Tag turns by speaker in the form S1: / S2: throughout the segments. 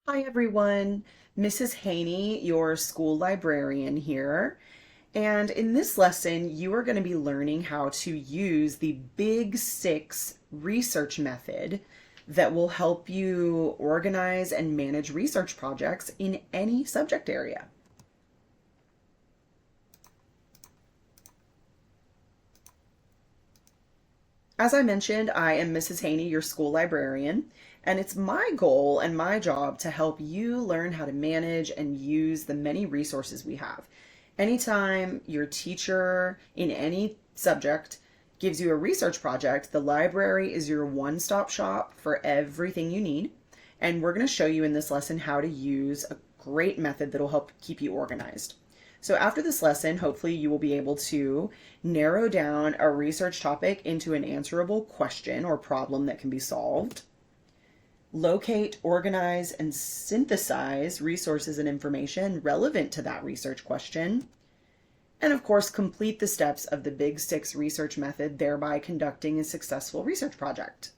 S1: Hi everyone, Mrs. Hejny, your school librarian here. And in this lesson, you are going to be learning how to use the Big Six research method that will help you organize and manage research projects in any subject area. As I mentioned, I am Mrs. Haney, your school librarian, and it's my goal and my job to help you learn how to manage and use the many resources we have. Anytime your teacher in any subject gives you a research project, the library is your one-stop shop for everything you need. And we're going to show you in this lesson how to use a great method that'll help keep you organized. So after this lesson, hopefully you will be able to narrow down a research topic into an answerable question or problem that can be solved, locate, organize, and synthesize resources and information relevant to that research question, and of course, complete the steps of the Big Six research method, thereby conducting a successful research project.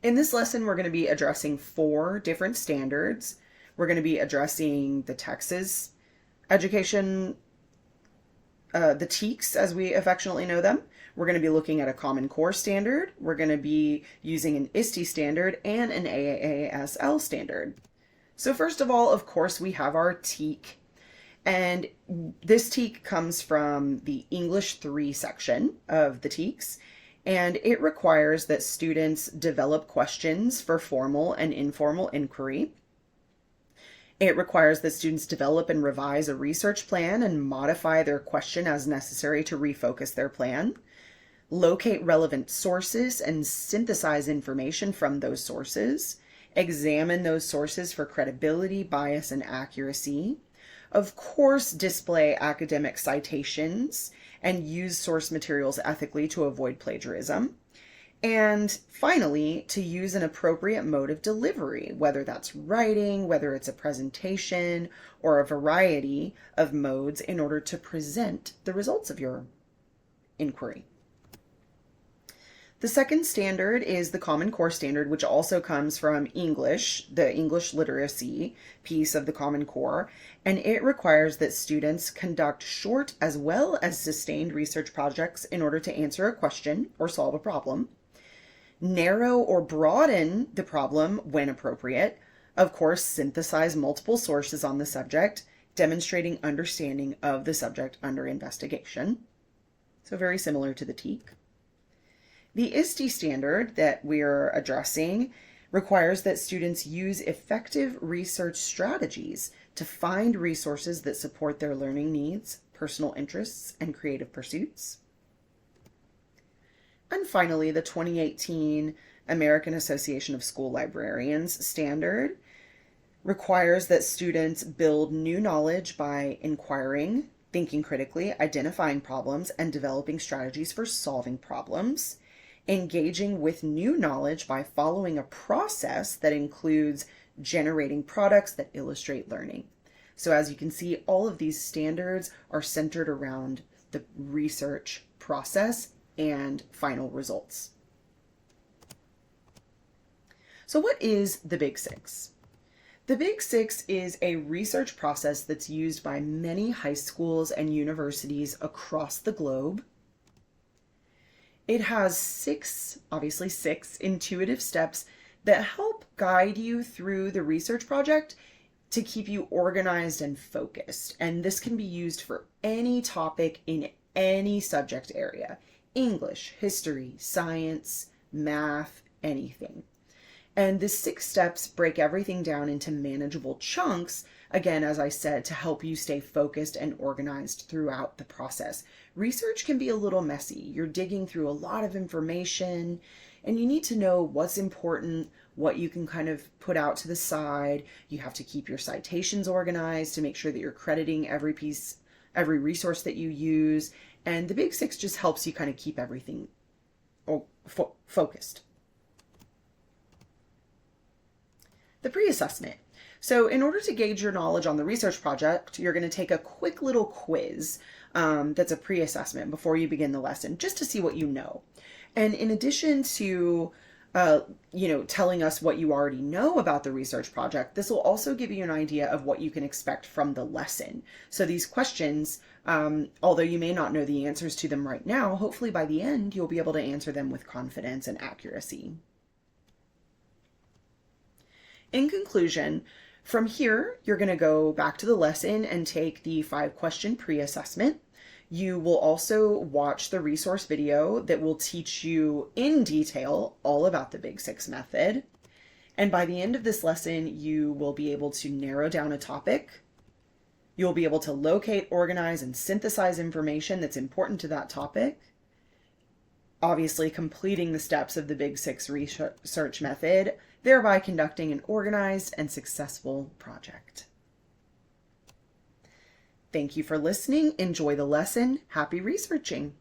S1: In this lesson, we're going to be addressing 4 different standards. We're going to be addressing the Texas education, the TEKS as we affectionately know them. We're going to be looking at a Common Core standard. We're going to be using an ISTE standard and an AASL standard. So first of all, of course, we have our TEK. And this TEK comes from the English 3 section of the TEKS. And it requires that students develop questions for formal and informal inquiry. It requires that students develop and revise a research plan and modify their question as necessary to refocus their plan, locate relevant sources and synthesize information from those sources, examine those sources for credibility, bias, and accuracy, of course, display academic citations and use source materials ethically to avoid plagiarism. And finally, to use an appropriate mode of delivery, whether that's writing, whether it's a presentation, or a variety of modes in order to present the results of your inquiry. The second standard is the Common Core standard, which also comes from English, the English literacy piece of the Common Core, and it requires that students conduct short as well as sustained research projects in order to answer a question or solve a problem, narrow or broaden the problem when appropriate, of course, synthesize multiple sources on the subject, demonstrating understanding of the subject under investigation. So very similar to the TEK. The ISTE standard that we're addressing requires that students use effective research strategies to find resources that support their learning needs, personal interests, and creative pursuits. And finally, the 2018 American Association of School Librarians standard requires that students build new knowledge by inquiring, thinking critically, identifying problems, and developing strategies for solving problems, engaging with new knowledge by following a process that includes generating products that illustrate learning. So as you can see, all of these standards are centered around the research process and final results. So what is the Big Six? The Big Six is a research process that's used by many high schools and universities across the globe. It has obviously six intuitive steps that help guide you through the research project to keep you organized and focused. And this can be used for any topic in any subject area: English, history, science, math, anything. And the 6 steps break everything down into manageable chunks, again, as I said, to help you stay focused and organized throughout the process. Research can be a little messy. You're digging through a lot of information, and you need to know what's important, what you can kind of put out to the side. You have to keep your citations organized to make sure that you're crediting every piece, every resource that you use. And the Big Six just helps you kind of keep everything focused. The pre-assessment. So in order to gauge your knowledge on the research project, you're going to take a quick little quiz that's a pre-assessment before you begin the lesson, just to see what you know. And in addition to telling us what you already know about the research project, this will also give you an idea of what you can expect from the lesson. So these questions, although you may not know the answers to them right now, hopefully by the end, you'll be able to answer them with confidence and accuracy. In conclusion, from here, you're going to go back to the lesson and take the 5-question pre-assessment. You will also watch the resource video that will teach you in detail all about the Big Six method. And by the end of this lesson, you will be able to narrow down a topic. You'll be able to locate, organize, and synthesize information that's important to that topic. Obviously, completing the steps of the Big Six research method, thereby conducting an organized and successful project. Thank you for listening. Enjoy the lesson. Happy researching.